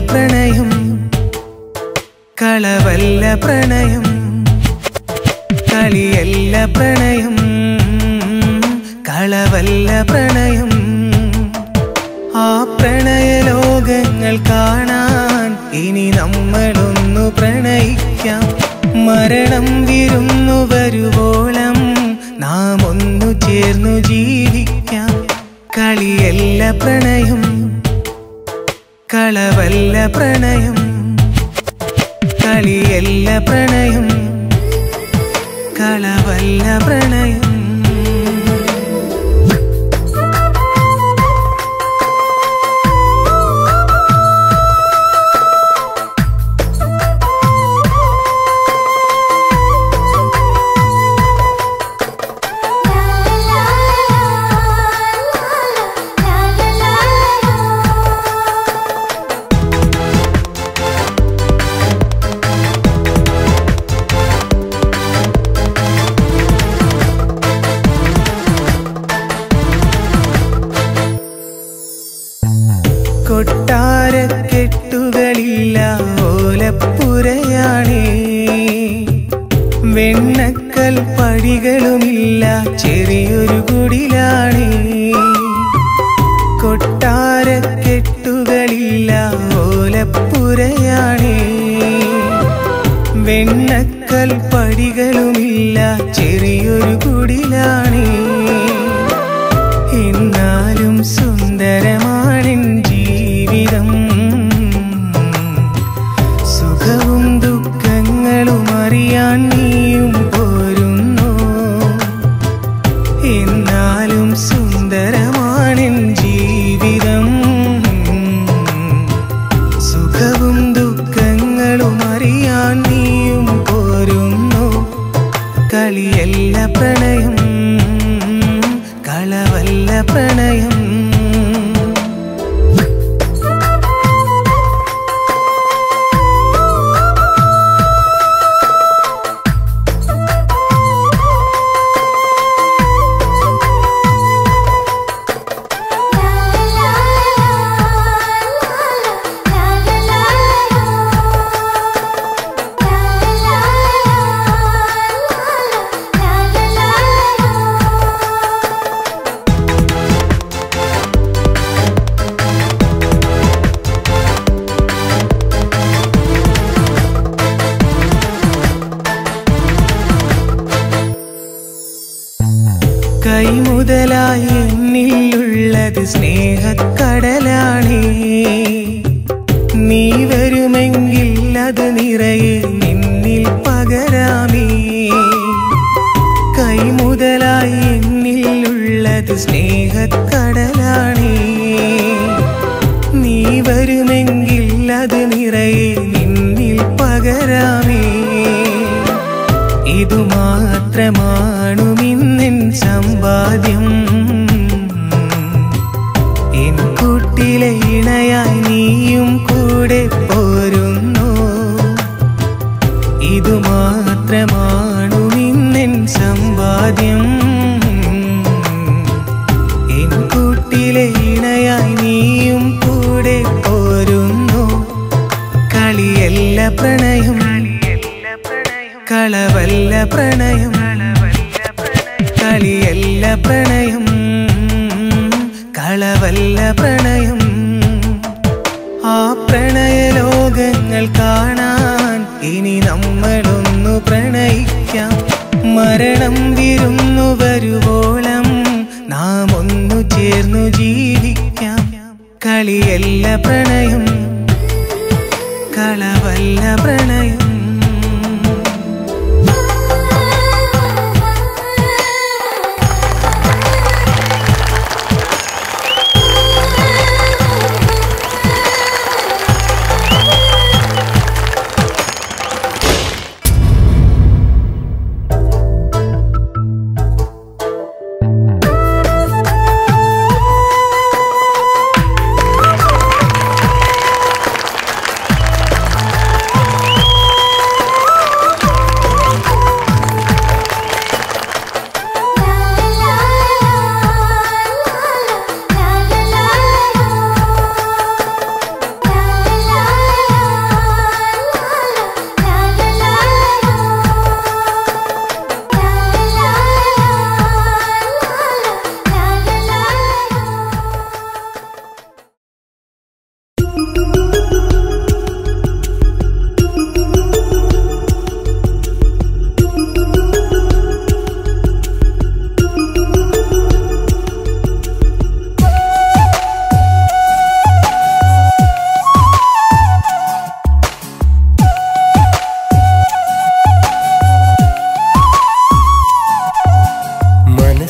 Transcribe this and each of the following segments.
പ്രണയം കളവല്ല പ്രണയം കളിയല്ല പ്രണയം കളവല്ല പ്രണയം ആ പ്രണയ ലോകങ്ങൾ കാണാൻ ഇനി നമ്മളൊന്നു പ്രണയിക്കാം മരണം വിരുന്നു വരുവോളം നാം ഒന്നു ചേർന്നു ജീവിക്കാം കളിയല്ല പ്രണയം കളവല്ല പ്രണയം കളിയല്ല പ്രണയം കളവല്ല പ്രണയം കൊട്ടാരക്കെട്ടുകളില്ല ഓലപ്പുരയാണേ വെണ്ണക്കൽ പടികളുമില്ല ചെറിയൊരു കുടിലാണേ കൊട്ടാരക്കെട്ടുകളില്ല ഓലപ്പുരയാണേ വെണ്ണക്കൽ പടികളുമില്ല ചെറിയൊരു കുടിലാണേ എന്നാലും സുന്ദരമാണെൻ ജീവിതം സുഖവും ദുഃഖങ്ങളും അറിയാൻ നീയും പോരുന്നു എന്നാലും സുന്ദരമാണെൻ ജീവിതം സുഖവും ദുഃഖങ്ങളും അറിയാൻ നീയും പോരുന്നു കളിയല്ല പ്രണയം കളവല്ല പ്രണയം കൈമുതലായി എന്നിലുള്ളത് സ്നേഹക്കടലാണേ നീ വരുമെങ്കിൽ അത് നിറയെ നിന്നിൽ പകരാമേ കൈമുതലായി എന്നിലുള്ളത് സ്നേഹക്കടലാണേ നീ വരുമെങ്കിൽ അത് നിറയെ നിന്നിൽ പകരാമേ ഇതു മാത്രമാണുമിന്നെൻ സമ്പാദ്യം എൻ കൂട്ടിലെ ഇണയായി നീയും കൂടെ പോരുന്നു ഇതു മാത്രമാണുമിന്നെൻ സമ്പാദ്യം എൻ കൂട്ടിലെ ഇണയായി നീയും കൂടെ പോരുന്നു കളിയല്ല പ്രണയം കളവല്ല പ്രണയം കളിയല്ല പ്രണയം കളവല്ല പ്രണയം ആ പ്രണയ ലോകങ്ങൾ കാണാൻ ഇനി നമ്മളൊന്നു പ്രണയിക്കാം മരണം വിരുന്നു വരുവോളം നാം ഒന്നു ചേർന്നു ജീവിക്കാം കളിയല്ല പ്രണയം കളവല്ല പ്രണയം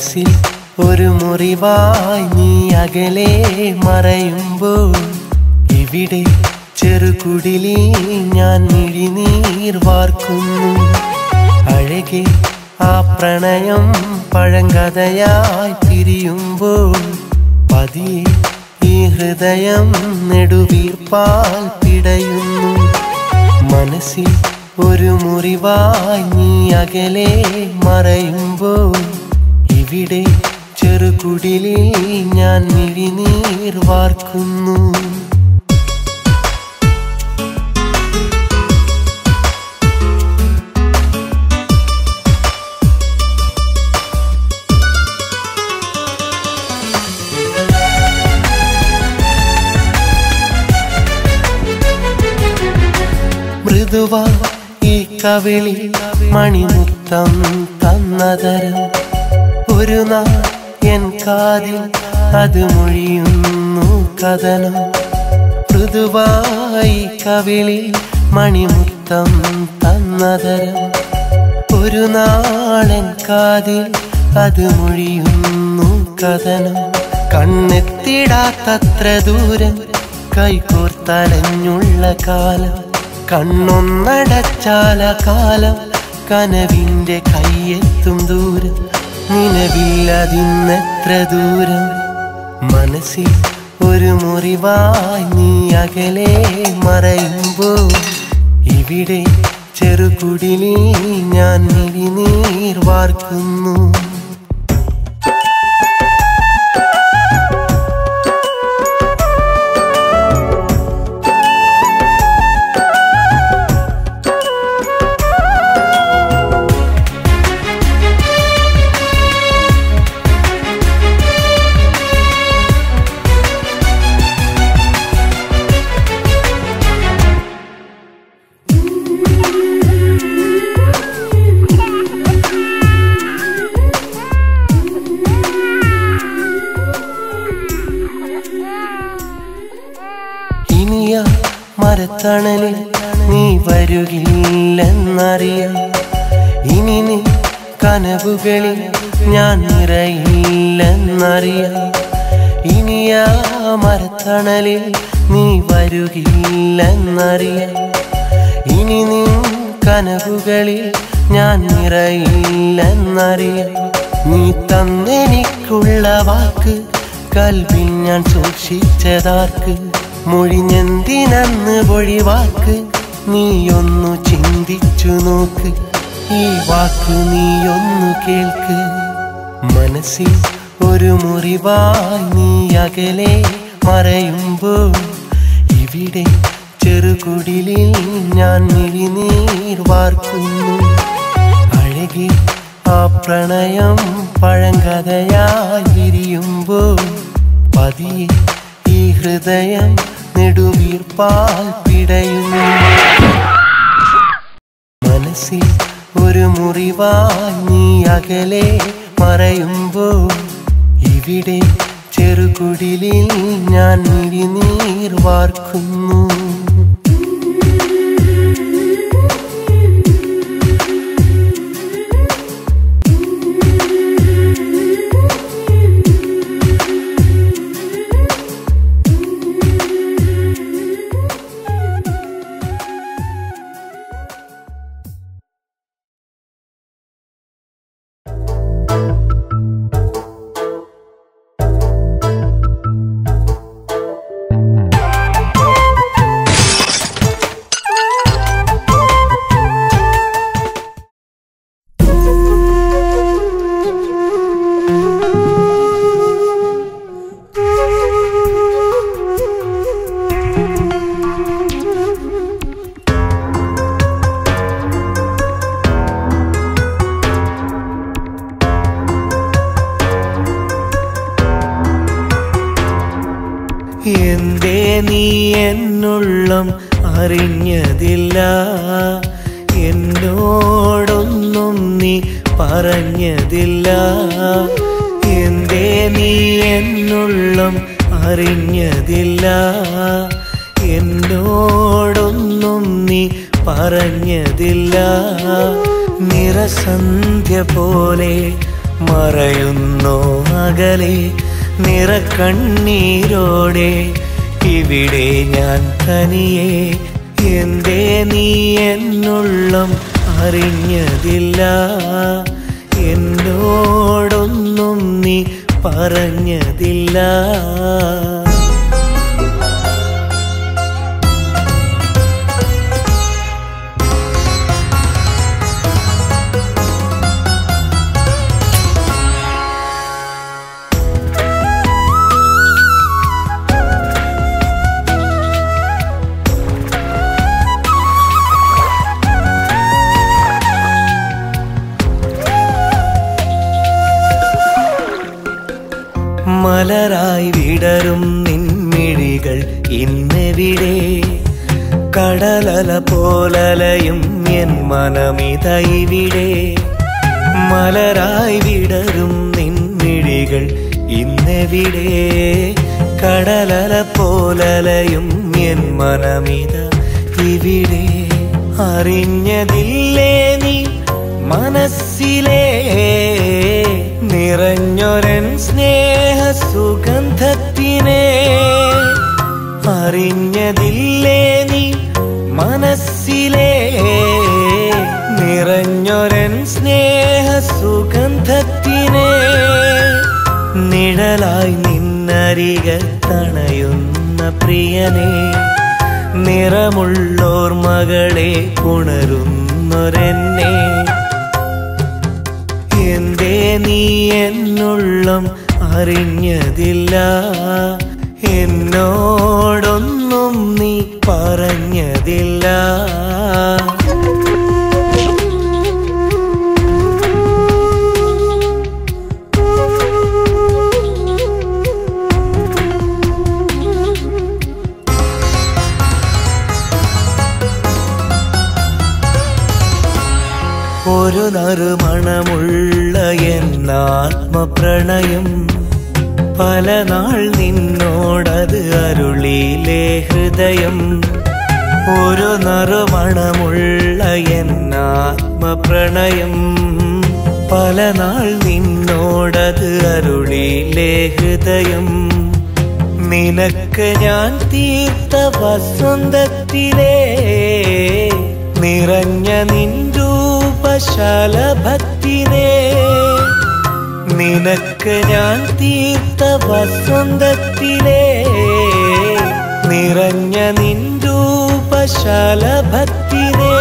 മനസ്സിൽ ഒരു മുറിവായി നീ അകലെ മറയുമ്പോൾ ഇവിടെ ചെറുകുടിലിൽ ഞാൻ മിഴിനീർ വാർക്കുന്നു. അഴകെ ആ പ്രണയം പഴങ്കഥയായി പിരിയുമ്പോൾ പതിയെ ഈ ഹൃദയം നെടുവീർപ്പാൽ പിടയുന്നു. മനസ്സിൽ ഒരു മുറിവായി നീ അകലെ മറയുമ്പോൾ ഇവിടെ ചെറുകുടിലിൽ ഞാൻ മിഴിനീർ വാർക്കുന്നു. മൃദുവാ ഈ കവിളി മണിമുത്തം തന്നതരം ഒരു നാൾ എൻ കാതിൽ അത് മൊഴിയുന്നു കഥനം. മൃദുവായി കവിളി മണിമുത്തം തന്നതരം ഒരു നാളെൻ കാതിൽ അത് മൊഴിയുന്നു കഥനം. കണ്ണെത്തിടാത്തത്ര ദൂരം കൈകോർത്തലഞ്ഞുള്ള കാലം, കണ്ണൊന്നടച്ചാല കാലം കനവിൻ്റെ കയ്യെത്തും ദൂരം, നിലവില്ലതിന്നെത്ര ദൂരം. മനസ്സിൽ ഒരു മുറിവായി നീ അകലെ മറയുമ്പോൾ ഇവിടെ ചെറുകുടിലിൽ ഞാൻ മിഴിനീർ വാർക്കുന്നു. മരത്തണലിൽ നീ വരുകില്ലെന്നറിയാം, ഇനി നീ കനവുകളിൽ ഞാൻ നിറയില്ലെന്നറിയാം. ഇനിയാ മരത്തണലിൽ നീ വരുകില്ലെന്നറിയാം, ഇനി നീ കനവുകളിൽ ഞാൻ നിറയില്ലെന്നറിയാം. നീ തന്നെനിക്കുള്ള വാക്ക് കൽവിൽ ഞാൻ സൂക്ഷിച്ചതാർക്ക്, മൊഴിഞ്ഞെന്തിനന്ന് പൊഴിവാക്ക് നീയൊന്നു ചിന്തിച്ചു നോക്ക്, ഈ വാക്ക് നീയൊന്നു കേൾക്ക്. മനസ്സിൽ ഒരു മുറിവായി നീ അകലെ മറയുമ്പോൾ ഇവിടെ ചെറുകുടിലിൽ ഞാൻ മിഴിനീർ വാർക്കുന്നു. അഴകെ ആ പ്രണയം പഴങ്കഥയായി വിരിയുമ്പോൾ പതിയെ ഈ ഹൃദയം നെടുവീർപ്പാൽ പിടയുന്നു. മനസ്സിൽ ഒരു മുറിവായി നീ അകലെ മറയുമ്പോൾ ഇവിടെ ചെറുകുടിലിൽ ഞാൻ മിഴിനീർ വാർക്കുന്നു. എന്തേ നീ എന്നുള്ളം അറിഞ്ഞതില്ല, എന്നോടൊന്നും നീ പറഞ്ഞതില്ല. എന്തേ നീ എന്നുള്ളം അറിഞ്ഞതില്ല, എന്നോടൊന്നും നീ പറഞ്ഞതില്ല. നിറസന്ധ്യ പോലെ മറയുന്നോ അകലെ നിറക്കണ്ണീരോടെ ഇവിടെ ഞാൻ തനിയെ എന്തേ നീ എന്നുള്ളം അറിഞ്ഞതില്ല എന്നോടൊന്നും നീ പറഞ്ഞതില്ല മലരായി വിടരും നിൻമിഴികൾ ഇന്നെവിടെ കടലല പോലലയും എൻ മനമിതൈവിടെ മലരായി വിടരും നിൻമിഴികൾ ഇന്നെവിടെ കടലല പോലലയും എൻ മനമിത ഇവിടെ അറിഞ്ഞതില്ലേ നീ മനസ്സിലെ നിറഞ്ഞൊരൻ സ്നേഹ സുഗന്ധത്തിനെ അറിഞ്ഞതില്ലേ നീ മനസ്സിലെ നിറഞ്ഞൊരൻ സ്നേഹ സുഗന്ധത്തിനെ നിഴലായി നിന്നരികത്തണയുന്ന പ്രിയനെ നിറമുള്ളോർമകളെ ഉണരുന്നൊരെന്നെ എന്തേ നീ എന്നുള്ളം അറിഞ്ഞതില്ല എന്നോടൊന്നും നീ പറഞ്ഞതില്ല ഒരു നറുമണമുള്ള എന്നാത്മപ്രണയം പല നാൾ നിന്നോടത് അരുളിയിലെ ഹൃദയം ഒരു നറുമണമുള്ള എന്നാത്മപ്രണയം പല നാൾ നിന്നോടത് അരുളിയിലെ ഹൃദയം നിനക്ക് ഞാൻ തീർത്ത വസന്തത്തിലെ നിറഞ്ഞ നിൻരൂപശാലഭത്തിനെ നിനക്ക് ഞാൻ തീർത്ത വസന്തത്തിലെ നിറഞ്ഞ നിൻരൂപശാലഭത്തിനെ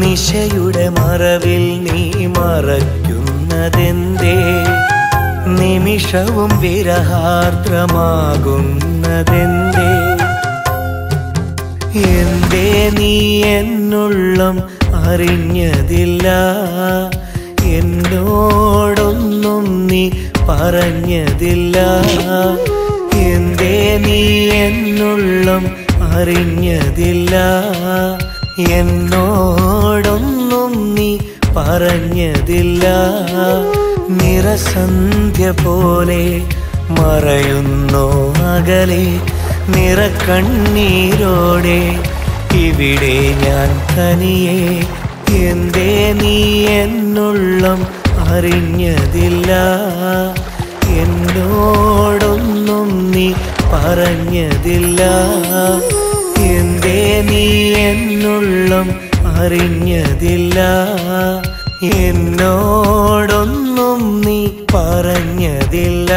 നിശയുടെ മറവിൽ നീ മറയ്ക്കുന്നതെന്തേ നിമിഷവും വിരഹാർദ്രമാകുന്നതെന്തേ എന്തേ നീ എന്നുള്ളം അറിഞ്ഞതില്ല എന്നോടൊന്നും നീ പറഞ്ഞതില്ല എന്തേ നീ എന്നുള്ളം അറിഞ്ഞതില്ല എന്നോടൊന്നും നീ പറഞ്ഞതില്ല നിറസന്ധ്യ പോലെ മറയുന്നോ അകലെ നിറക്കണ്ണീരോടെ ഇവിടെ ഞാൻ തനിയെ എന്തേ നീ എന്നുള്ളം അറിഞ്ഞതില്ല എന്നോടൊന്നും നീ പറഞ്ഞതില്ല എന്തേ നീ എന്നുള്ളം അറിഞ്ഞതില്ല എന്നോടൊന്നും നീ പറഞ്ഞതില്ല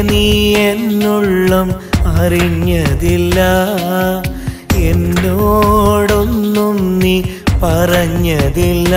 നീ എന്നുള്ളം അറിഞ്ഞതില്ല എന്നോടൊന്നും നീ പറഞ്ഞതില്ല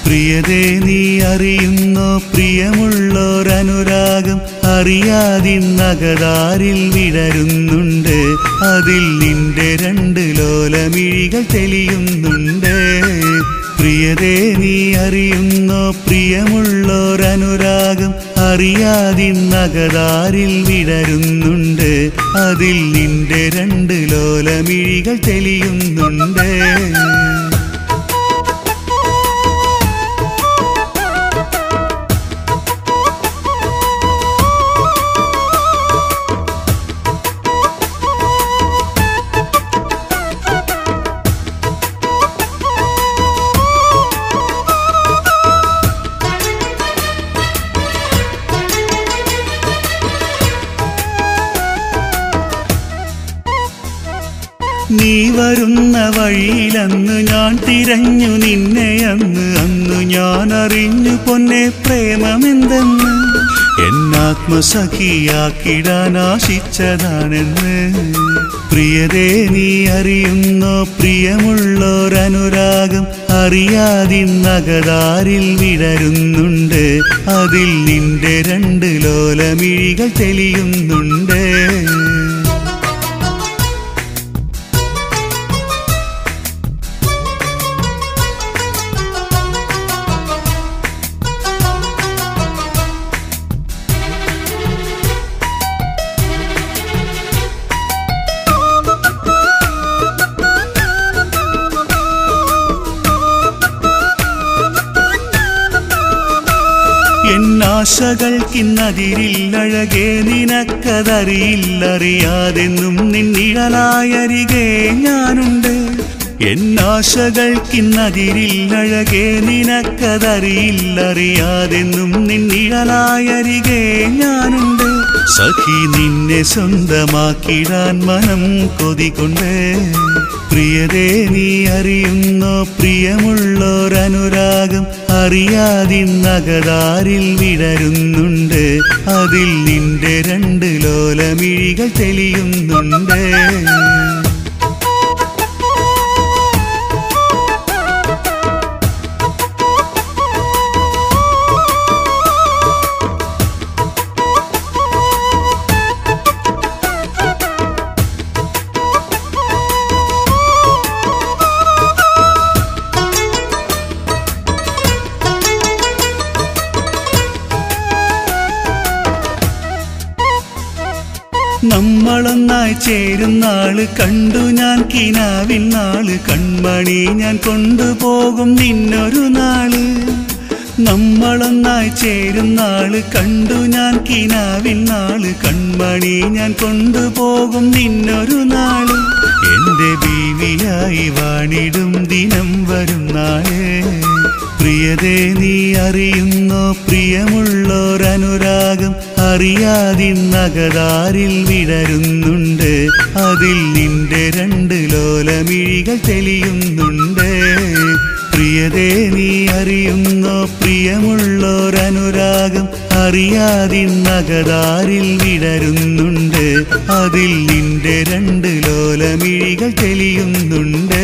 പ്രിയതേ നീ അറിയുന്നോ പ്രിയമുള്ളോരനുരാഗം അറിയാതിന്നകതാരിൽ വിടരുന്നുണ്ട് അതിൽ നിന്റെ രണ്ട് ലോലമിഴികൾ തെളിയുന്നുണ്ട് പ്രിയതേ നീ അറിയുന്നോ പ്രിയമുള്ളോരനുരാഗം അറിയാതിന്നകതാരിൽ വിടരുന്നുണ്ട് അതിൽ നിന്റെ രണ്ട് ലോലമിഴികൾ തെളിയുന്നുണ്ട് നീ വരുന്ന വഴിയിലന്ന് ഞാൻ തിരഞ്ഞു നിന്നെ അന്ന് ഞാൻ അറിഞ്ഞു പൊന്നെ പ്രേമമെന്തെന്ന് എന്നാത്മസഖിയാക്കിടാൻ ആശിച്ചതാണെന്ന് പ്രിയതേ നീ അറിയുന്നോ പ്രിയമുള്ളോരനുരാഗം അറിയാതിന്നകതാരിൽ വിടരുന്നുണ്ട് അതിൽ നിന്റെ രണ്ട് ലോലമിഴികൾ തെളിയുന്നുണ്ട് എന്നാശകൾക്കിന്നതിരില്ലഴകേ നിനക്കതറിയില്ലറിയാതെന്നും നിന്നിഴലായരികെ ഞാനുണ്ട് എന്നാശകൾക്കിന്നതിരില്ലഴകേ നിനക്കതറിയില്ലറിയാതെന്നും നിന്നിഴലായരികെ ഞാനുണ്ട് സഖി നിന്നെ സ്വന്തമാക്കിടാൻ മനം കൊതികൊണ്ട് പ്രിയതേ നീ അറിയുന്നോ പ്രിയമുള്ളോരനുരാഗം അറിയാതിന്നകതാരിൽ വിടരുന്നുണ്ട് അതിൽ നിന്റെ രണ്ട് ലോലമിഴികൾ തെളിയുന്നുണ്ട് നമ്മളൊന്നായി ചേരുന്നാള് കണ്ടു ഞാൻ കിനാവിൻ നാള് കൺമണി ഞാൻ കൊണ്ടുപോകും നിന്നൊരു നാള് നമ്മളൊന്നായി ചേരുന്നാള് കണ്ടു ഞാൻ കിനാവിൻ നാള് കൺമണി ഞാൻ കൊണ്ടുപോകും നിന്നൊരു നാള് എന്റെ ബീവിയായി വാണിടും ദിനം വരും നാളെ പ്രിയതേ നീ അറിയുന്നോ പ്രിയമുള്ളോരനുരാഗം അറിയാതിന്നകതാരിൽ വിടരുന്നുണ്ട് അതിൽ നിന്റെ രണ്ട് ലോലമിഴികൾ തെളിയുന്നുണ്ട് പ്രിയതേ നീ അറിയുന്നോ പ്രിയമുള്ളോരനുരാഗം അറിയാതിന്നകതാരിൽ വിടരുന്നുണ്ട് അതിൽ നിന്റെ രണ്ട് ലോലമിഴികൾ തെളിയുന്നുണ്ട്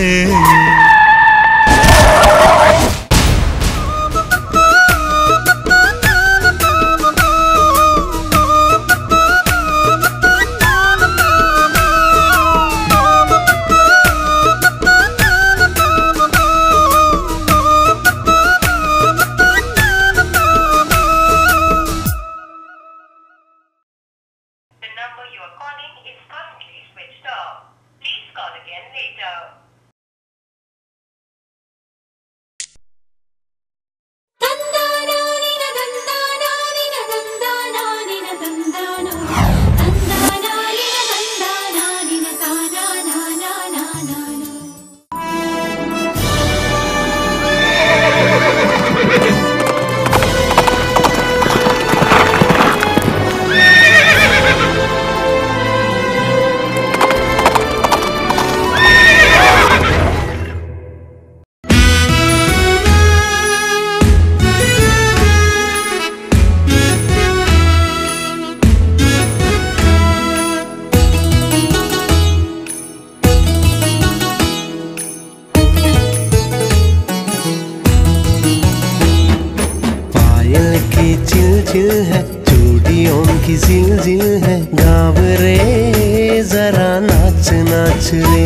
चिल है चूड़ियों की जिल है गाँव रे जरा नाच नाच रे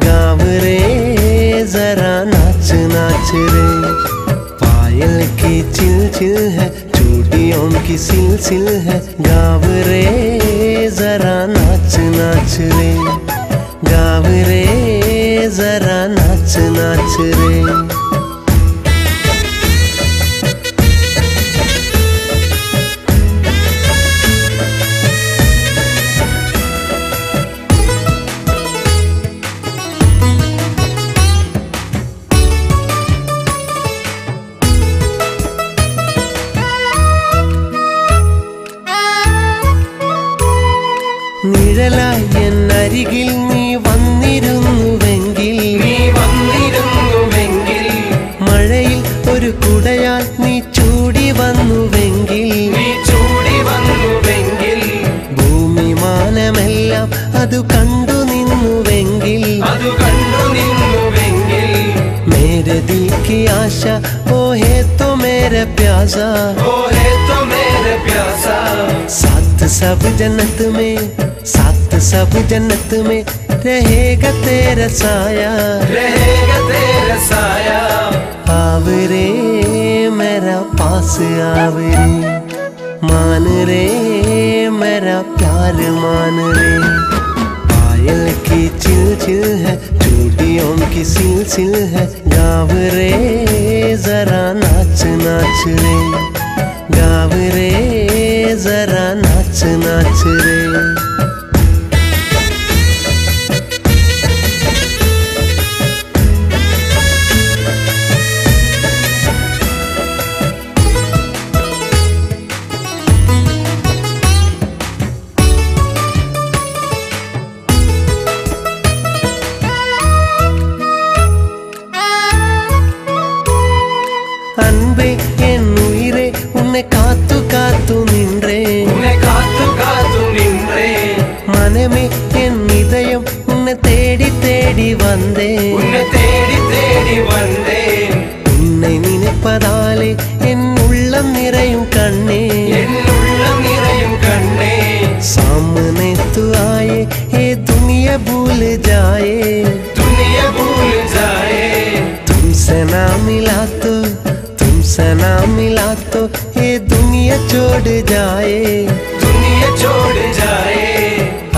गाँव रे जरा नाच नाच रे पायल की चिल है चूड़ियों की सिल है गाँव रे जरा नाच नाच रे गाँव रे जरा नाच नाच रे നിഴലായി എന്നരികിൽ നീ വന്നിരുന്നുവെങ്കിൽ മഴയിൽ ഒരു കുടയാൽ നീ ചൂടി വന്നുവെങ്കിൽ ഭൂമി മാനമെല്ലാം അത് കണ്ടു നിന്നുവെങ്കിൽ മേരെ ദിൽ की आशा ओ है तो मेरा प्यासा साथ सब जन्नत में रहेगा तेरा साया आवरे मेरा पास आवरे मान रे मेरा प्यार मान रे पायल की चिल है चूड़ियों की सिल है गाँव रे जरा नाच नाच रे गाँव रे जरा नाच नाच रे அன்பே என் உயிரே உன்னை காத்து காத்து நின்றே மனமே என் இதயம் உன்னை தேடி தேடி வந்தேன் உன்னை நினைப்பதாலே என் உள்ளம் நிறையும் கண்ணே सामने तू आए ये दुनिया भूल जाए तुमसे ना मिला तो ये दुनिया छोड़ जाए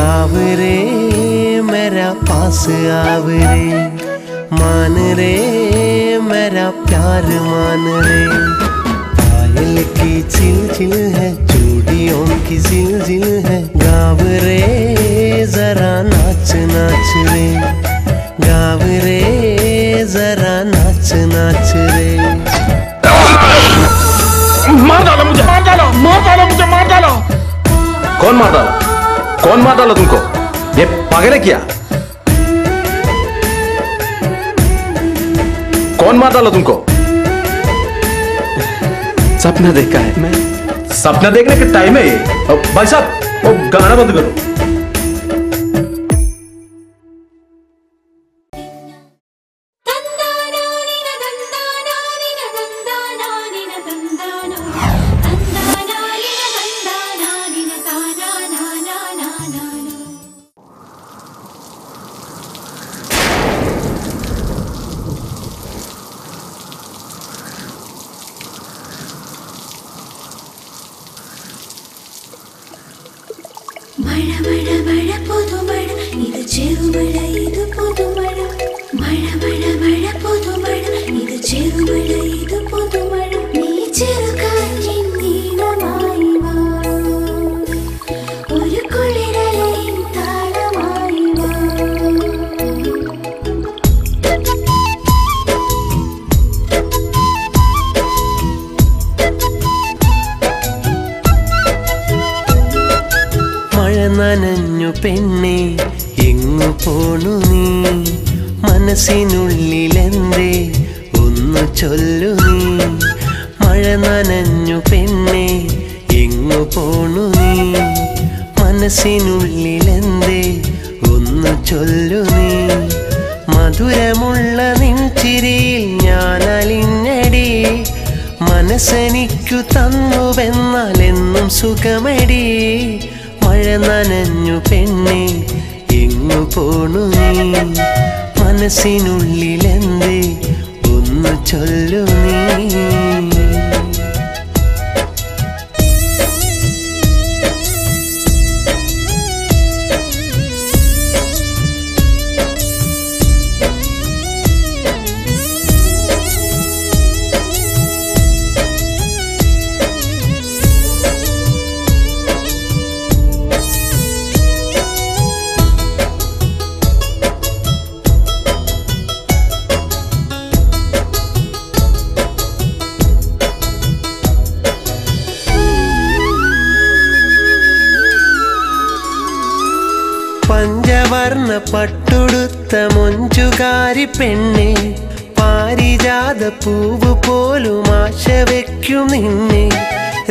आवरे मेरा पास आवरे मान रे मेरा प्यार मान रे पायल की चिल है चूड़ियों की जिल है गाँव रे जरा नाच नाच रे गाँव रे जरा नाच नाच रे मार डालो मुझे कौन मार डालो तुमको ये पागल है क्या कौन मार डालो तुमको सपना देखा है मैं सपना देखने का टाइम है भाई साहब वो गाना बंद करो നനഞ്ഞു പെണ്ണേ എങ്ങു പോണു നീ മനസ്സിനുള്ളിലെന്തേ ഒന്നു ചൊല്ലു നീ മഴ നനഞ്ഞു പെണ്ണേ എങ്ങു പോണു നീ മനസ്സിനുള്ളിലെന്തേ ഒന്നു ചൊല്ലു നീ മധുരമുള്ള നിൻ ചിരിയിൽ ഞാൻ അലിഞ്ഞടി मन മനസ്സെനിക്കു തന്നുവെന്നാൽ എന്നും സുഖമടി മഴ നനഞ്ഞു പെണ്ണെ എങ്ങു പോണു നീ മനസ്സിനുള്ളിലെന്തേ ഒന്ന് ചൊല്ലു നീ പഞ്ചവർണ്ണ പട്ടുടുത്ത മൊഞ്ചുകാരി പെണ്ണെ പാരിജാത പൂവ് പോലും ആശ വയ്ക്കും നിന്നെ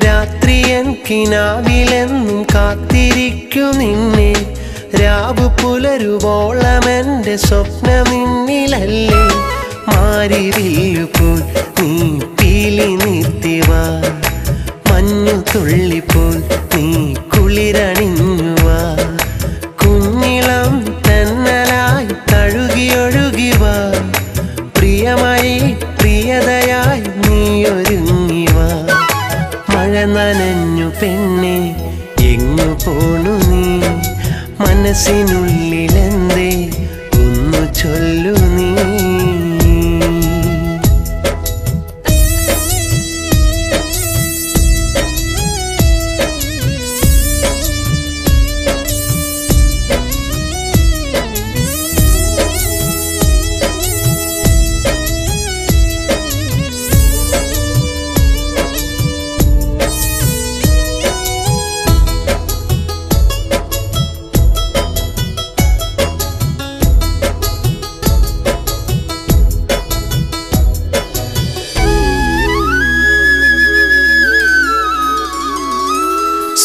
രാത്രി എനിക്കിനാവിലെന്നും കാത്തിരിക്കും നിന്നെ രാവ് പുലരുവോളമെൻ്റെ സ്വപ്നം നിന്നിലല്ലേ മാരിവില്ലുപോൽ നീ പീലി നിർത്തിവാ മഞ്ഞു തുള്ളിപ്പോൾ നീ കുളിരണിഞ്ഞുവാ കുഞ്ഞിളം തെന്നലായി തഴുകിയൊഴുകിവാ പ്രിയമായി പ്രിയതയായി നീ ഒരുങ്ങിവാ മഴ നനഞ്ഞു പെണ്ണെ എങ്ങു പോണു നീ മനസ്സിനുള്ളിലെന്തേ ഒന്നു ചൊല്ലു നീ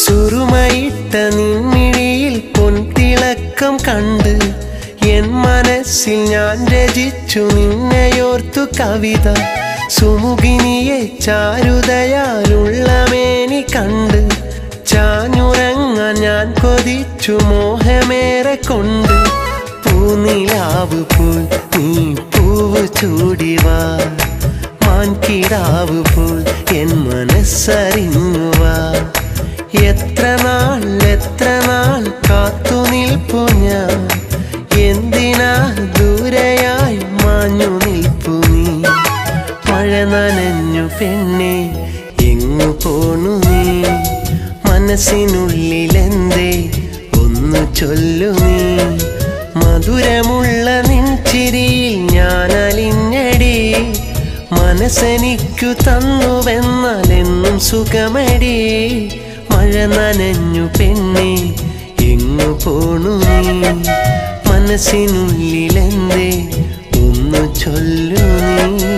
സുറുമയിട്ട നിൻമിഴിയിൽ പൊൻതിളക്കം കണ്ട് എൻ മനസ്സിൽ ഞാൻ രചിച്ചു നിന്നെയോർത്തു കവിത സുമുഖിനിയെ ചാരുതയാലുള്ള മേനി കണ്ട് ചാഞ്ഞുറങ്ങാൻ ഞാൻ കൊതിച്ചു മോഹമേറെ കൊണ്ട് പൂനിലാവ് പോൽ നീ പൂവ് ചൂടിവാ മാൻകിടാവ് പോൽ എൻ മനസ്സറിഞ്ഞുവാ എത്ര നാൾ കാത്തു നിൽപ്പു ഞാൻ എന്തിനാ ദൂരെയായി മാഞ്ഞു നിൽപ്പു നീ മഴ നനഞ്ഞു പെണ്ണെ എങ്ങു പോണു നീ മനസ്സിനുള്ളിലെന്തേ ഒന്നു ചൊല്ലു നീ മധുരമുള്ള നിൻ ചിരിയിൽ ഞാൻ അലിഞ്ഞടി മനസ്സെനിക്കു തന്നുവെന്നാൽ എന്നും സുഖമടി മഴ നനഞ്ഞു പെണ്ണെ എങ്ങു പോണു നീ മനസ്സിനുള്ളിലെന്തേ ഒന്നു ചൊല്ലു നീ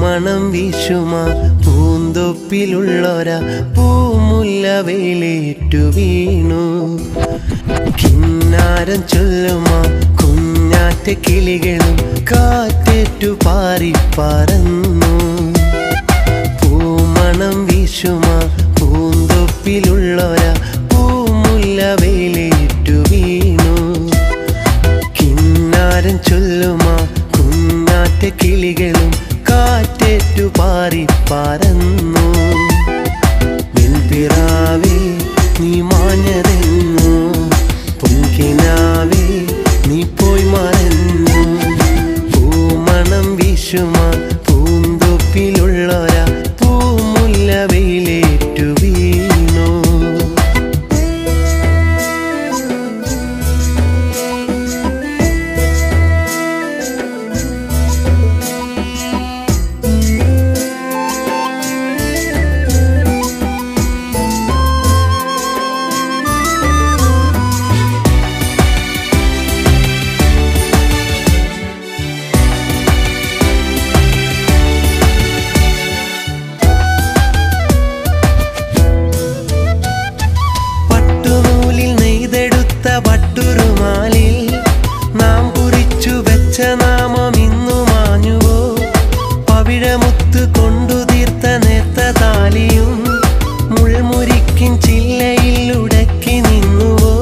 മണം വീശുമാ പൂന്തൊപ്പിലുള്ളൊരാ പൂമുല്ല വേലേറ്റു വീണു കിന്നാരം ചൊല്ലുമാ കുഞ്ഞാറ്റ കിളികളും കാറ്റേറ്റു പാറി പറന്നു പൂമണം പൂമണം വീശുമാ പൂന്തൊപ്പിലുള്ളൊരാ പൂമുല്ല വെയിലേറ്റു വീണു കിന്നാരം ചൊല്ലുമാ കുഞ്ഞാറ്റ കിളികളും കാറ്റേറ്റു പാറി പറന്നു നിൻപിറാവേ നീ മാഞ്ഞതെന്നു പൊൻകിനാവേ നീ പോയി മറന്നു പൂമണം വീശുമാ പൂന്തൊപ്പിലുള്ളൊരാ പൂമുല്ല വെയിലേറ്റു വീണു വട്ടുറുമാലിൽ നാം കുറിച്ചു വെച്ച നാമം ഇന്നു മാഞ്ഞുവോ പവിഴമുത്ത് കൊണ്ടു തീർത്ത നേർത്ത താലിയും മുൾമുരിക്കിൻ ചില്ലയിൽ ഉടക്കി നിന്നുവോ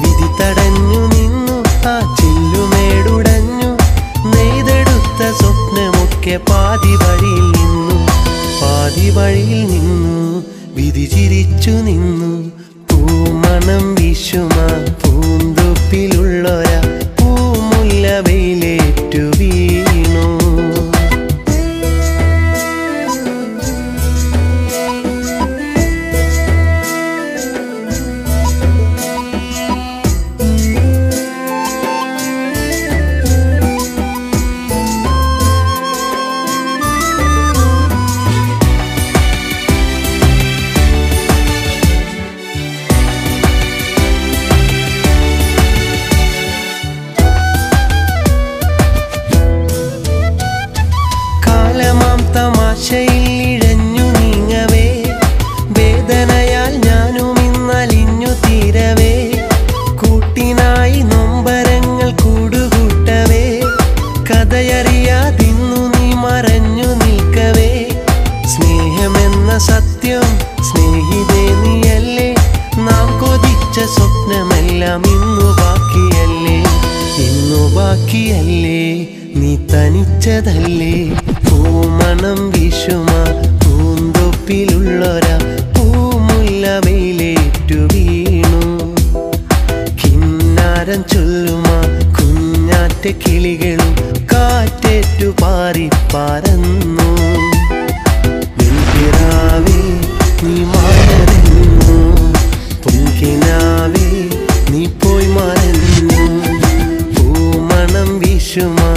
വിധി തടഞ്ഞു നിന്നു ആ ചില്ലുമേടുടഞ്ഞു നെയ്തെടുത്ത സ്വപ്നമൊക്കെ പാതി വഴിയിൽ നിന്നു വിധി ചിരിച്ചു നിന്നു പൂമണം വീശുമാ പൂന്തൊപ്പിലുള്ളൊരാ പൂമുല്ല വെയിലേറ്റു വീണു തമാശയിൽ ഇഴഞ്ഞു നീങ്ങവേ വേദനയാൽ ഞാനും ഇന്നലിഞ്ഞു തീരവേ കൂട്ടിനായി നൊമ്പരങ്ങൾ കൂടുകൂട്ടവേ കഥയറിയാതിന്നു നീ മറഞ്ഞു നിൽക്കവേ സ്നേഹമെന്ന സത്യം സ്നേഹിതേ നീയല്ലേ നാം കൊതിച്ച സ്വപ്നമെല്ലാം ഇന്നു ബാക്കിയല്ലേ നീ തനിച്ചതല്ലേ പൂമണം വീശുമാ പൂന്തൊപ്പിലുള്ളൊരാ പൂമുല്ല വെയിലേറ്റു വീണു കിന്നാരം ചൊല്ലുമാ കുഞ്ഞാറ്റ കിളികളും കാറ്റേറ്റു പാറി പറന്നു നിൻപിറാവേ നീ മാഞ്ഞതെന്നു പൊൻകിനാവേ നീ പോയി മറന്നു പൂമണം വീശുമാ